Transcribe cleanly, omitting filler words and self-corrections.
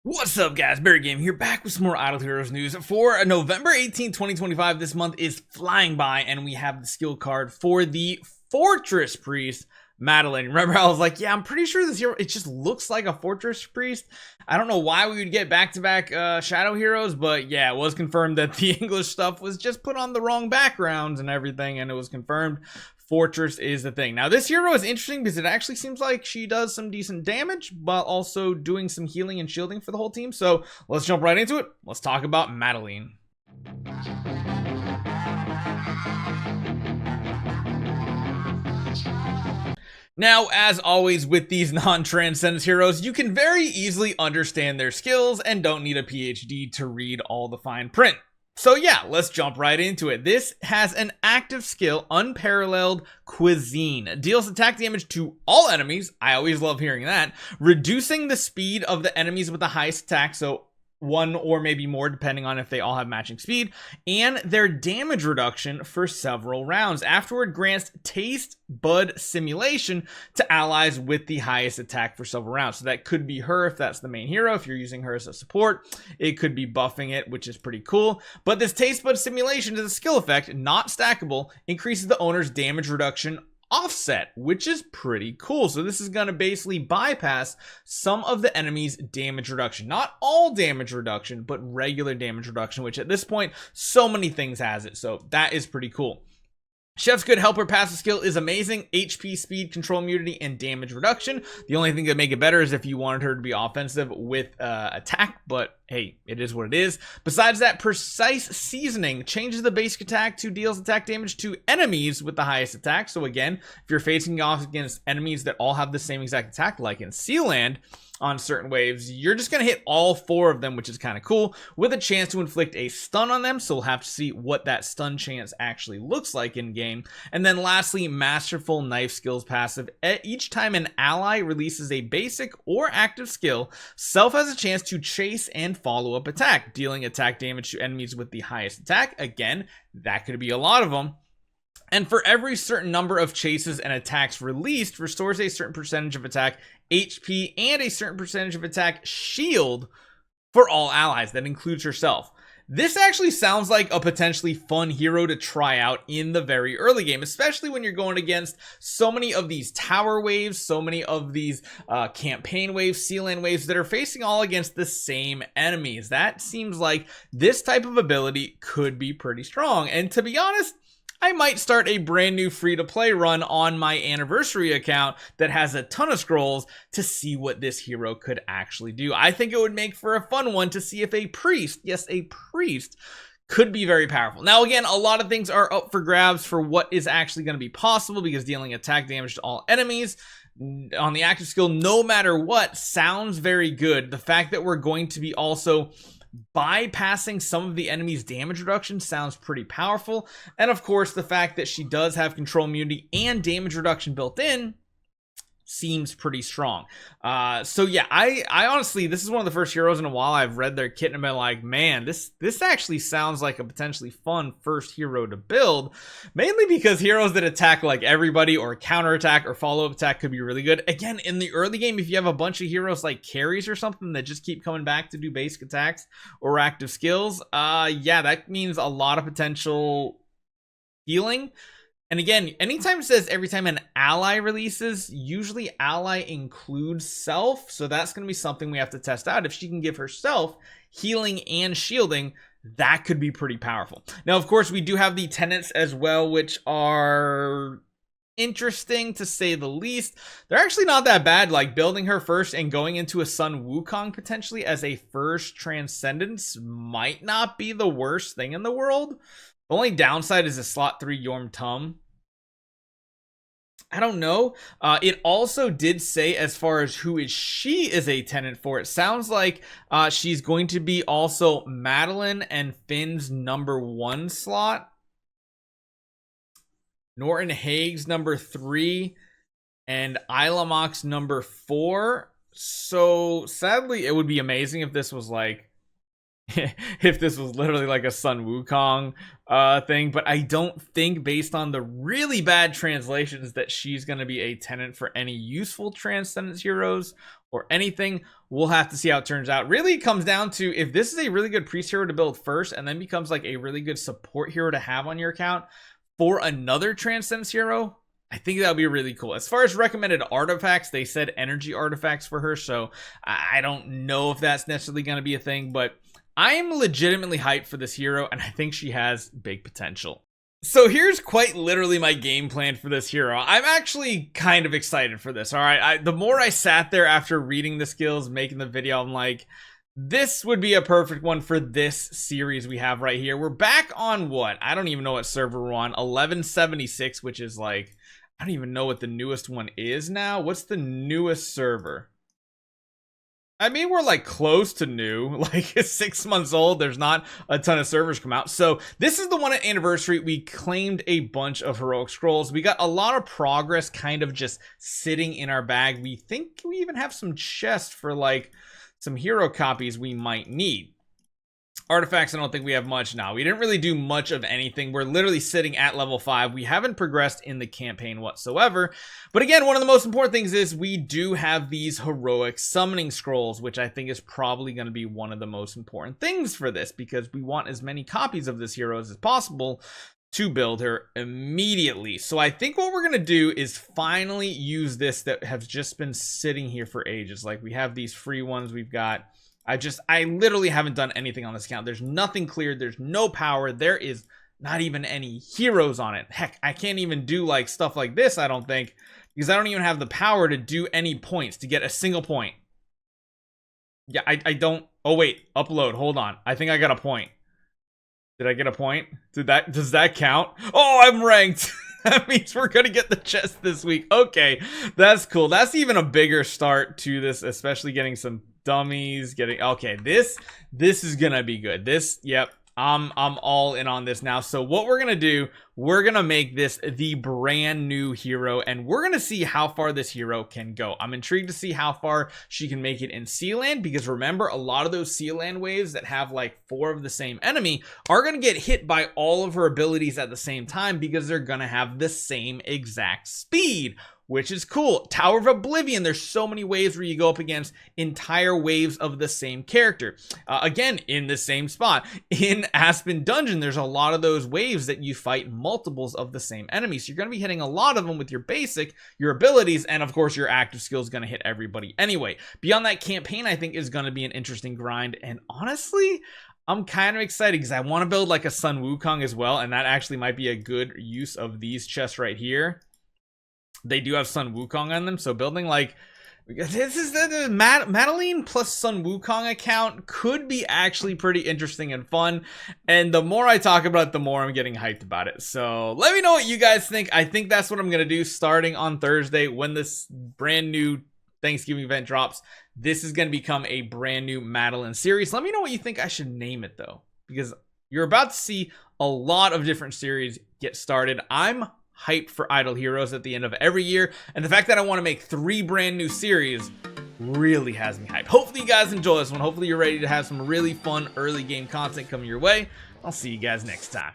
What's up, guys? Barry Game here, back with some more Idle Heroes news for November 18, 2025. This month is flying by, and we have the skill card for the Fortress Priest, Madeline. Remember, I was like, yeah, I'm pretty sure this hero, it just looks like a Fortress Priest. I don't know why we would get back-to-back Shadow Heroes, but yeah, it was confirmed that the English stuff was just put on the wrong backgrounds and everything, and it was confirmed Fortress is the thing. Now, this hero is interesting because it actually seems like she does some decent damage, but also doing some healing and shielding for the whole team. So let's jump right into it. Let's talk about Madeline. Now, as always with these non-transcendence heroes, you can very easily understand their skills and don't need a PhD to read all the fine print. So yeah, let's jump right into it. This has an active skill, Unparalleled Cuisine. Deals attack damage to all enemies. I always love hearing that. Reducing the speed of the enemies with the highest attack, so one or maybe more depending on if they all have matching speed, and their damage reduction for several rounds. Afterward, grants taste bud simulation to allies with the highest attack for several rounds. So that could be her if that's the main hero. If you're using her as a support, it could be buffing it, which is pretty cool. But this taste bud simulation is a skill effect, not stackable, increases the owner's damage reduction offset, which is pretty cool. So this is going to basically bypass some of the enemy's damage reduction. Not all damage reduction, but regular damage reduction, which at this point, so many things has it. So that is pretty cool. Chef's Good Helper passive skill is amazing. HP, speed, control immunity, and damage reduction. The only thing that make it better is if you wanted her to be offensive with attack, but hey, it is what it is. Besides that, Precise Seasoning changes the basic attack to deals attack damage to enemies with the highest attack. So again, if you're facing off against enemies that all have the same exact attack, like in Sealand, on certain waves, you're just going to hit all four of them, which is kind of cool, with a chance to inflict a stun on them. So we'll have to see what that stun chance actually looks like in game. And then lastly, Masterful Knife Skills passive. Each time an ally releases a basic or active skill, Self has a chance to chase and follow up attack, dealing attack damage to enemies with the highest attack. Again, that could be a lot of them. And for every certain number of chases and attacks released, restores a certain percentage of attack HP and a certain percentage of attack shield for all allies. That includes herself. This actually sounds like a potentially fun hero to try out in the very early game, especially when you're going against so many of these tower waves, so many of these campaign waves, Sealand waves that are facing all against the same enemies. That seems like this type of ability could be pretty strong. And to be honest, I might start a brand new free-to-play run on my anniversary account that has a ton of scrolls to see what this hero could actually do. I think it would make for a fun one to see if a priest, yes, a priest, could be very powerful. Now, again, a lot of things are up for grabs for what is actually going to be possible, because dealing attack damage to all enemies on the active skill, no matter what, sounds very good. The fact that we're going to be also bypassing some of the enemy's damage reduction sounds pretty powerful. And of course, the fact that she does have control immunity and damage reduction built in seems pretty strong. So yeah, I honestly, this is one of the first heroes in a while I've read their kit and been like, man, this actually sounds like a potentially fun first hero to build, mainly because heroes that attack like everybody or counterattack or follow-up attack could be really good. Again, in the early game, if you have a bunch of heroes like carries or something that just keep coming back to do basic attacks or active skills, yeah, that means a lot of potential healing. And again, anytime it says every time an ally releases, usually ally includes self. So that's going to be something we have to test out. If she can give herself healing and shielding, that could be pretty powerful. Now, of course, we do have the tenets as well, which are interesting to say the least. They're actually not that bad. Like building her first and going into a Sun Wukong potentially as a first transcendence might not be the worst thing in the world. The only downside is a slot 3 Yorm Tum. I don't know. It also did say, as far as who is she is a tenant for, it sounds like she's going to be also Madeline and Finn's #1 slot, Norton Haig's #3, and Ilamock's #4. So sadly, it would be amazing if this was like if this was literally like a Sun Wukong thing, but I don't think, based on the really bad translations, that she's going to be a tenant for any useful Transcendence heroes or anything. We'll have to see how it turns out. Really, it comes down to if this is a really good priest hero to build first and then becomes like a really good support hero to have on your account for another Transcendence hero, I think that would be really cool. As far as recommended artifacts, they said energy artifacts for her, so I don't know if that's necessarily going to be a thing, but I am legitimately hyped for this hero, and I think she has big potential. So here's quite literally my game plan for this hero. I'm actually kind of excited for this, all right? The more I sat there after reading the skills, making the video, I'm like, this would be a perfect one for this series we have right here. We're back on what? I don't even know what server we're on. 1176, which is like, I don't even know what the newest one is now. What's the newest server? I mean, we're like close to new, like it's 6 months old. There's not a ton of servers come out. So this is the one at anniversary. We claimed a bunch of heroic scrolls. We got a lot of progress kind of just sitting in our bag. We think we even have some chests for like some hero copies we might need. Artifacts, I don't think we have much now. We didn't really do much of anything. We're literally sitting at level 5. We haven't progressed in the campaign whatsoever. But again, one of the most important things is we do have these heroic summoning scrolls, which I think is probably going to be one of the most important things for this, because we want as many copies of this hero as possible to build her immediately. So I think what we're going to do is finally use this that has just been sitting here for ages. Like we have these free ones we've got. I literally haven't done anything on this account. There's nothing cleared. There's no power. There is not even any heroes on it. Heck, I can't even do like stuff like this, I don't think, because I don't even have the power to do any points, to get a single point. Yeah, I don't. Oh, wait. Upload. Hold on. I think I got a point. Did I get a point? Does that count? Oh, I'm ranked. That means we're going to get the chest this week. Okay, that's cool. That's even a bigger start to this, especially getting some dummies, okay, this is gonna be good. Yep, I'm all in on this now. So what we're gonna do, we're gonna make this the brand new hero, and we're gonna see how far this hero can go. I'm intrigued to see how far she can make it in Sealand, because remember, a lot of those Sealand waves that have like 4 of the same enemy are gonna get hit by all of her abilities at the same time, because they're gonna have the same exact speed, which is cool. Tower of Oblivion, there's so many waves where you go up against entire waves of the same character. Again, in the same spot. In Aspen Dungeon, there's a lot of those waves that you fight multiples of the same enemies. So you're going to be hitting a lot of them with your basic, your abilities, and of course your active skill is going to hit everybody anyway. Beyond that, campaign I think is going to be an interesting grind, and honestly, I'm kind of excited because I want to build like a Sun Wukong as well, and that actually might be a good use of these chests right here. They do have Sun Wukong on them, so building like this is the Madeline plus Sun Wukong account could be actually pretty interesting and fun. And the more I talk about it, the more I'm getting hyped about it. So let me know what you guys think. I think that's what I'm gonna do starting on Thursday when this brand new Thanksgiving event drops. This is gonna become a brand new Madeline series. Let me know what you think I should name it though, because you're about to see a lot of different series get started. I'm hyped for Idle Heroes at the end of every year, and the fact that I want to make 3 brand new series really has me hyped. Hopefully you guys enjoy this one. Hopefully you're ready to have some really fun early game content coming your way. I'll see you guys next time.